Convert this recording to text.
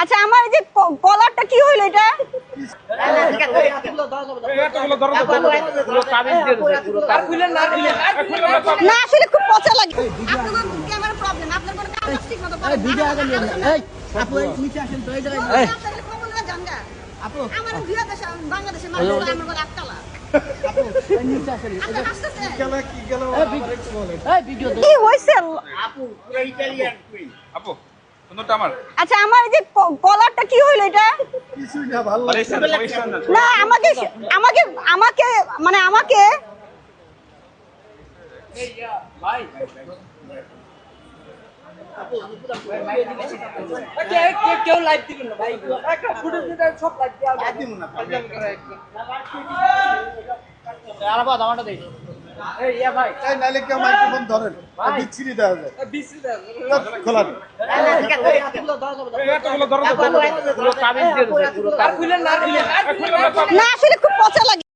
আচ্ছা আমার এই যে কলারটা কি হইল এটা? না আসলে খুব পচা লাগে। আপনাদের ক্যামেরা প্রবলেম, আপনার কোনো কাজ ঠিক মতো করেন না। ভিডিও আগে নিয়ে এই আপু নিচে আসেন তো এই জায়গায়। আপনাদের খবর না জানগা। আপু আমার ভিডিও দেশে বাংলাদেশে মানুষ আমার বলে আটকালা। আপু নিচে আসেন। খেলা কি গেল আমার একটু বলেন। এই ভিডিও কি হইছে? আপু পুরো ইতালিয়ান কুইন। আপু আচ্ছা আমার এই যে কলারটা কি হইল এটা? কিছুই না, ভালো লাগছে না। আমাকে আমাকে আমাকে মানে আমাকে এই ভাই কেউ লাইভ দিবেন না ভাই, একটা ফুটেজ দিতে সব লাইভ দিব না। আলাদা আমারটা দেই। এই ইয়া ভাই এই নালে কেউ মাইক্রোফোন ধরেন, বিচ্ছিরি দেওয়া যায়, বিচ্ছিরি দেওয়া খোলা না আসলে খুব পচা লাগে।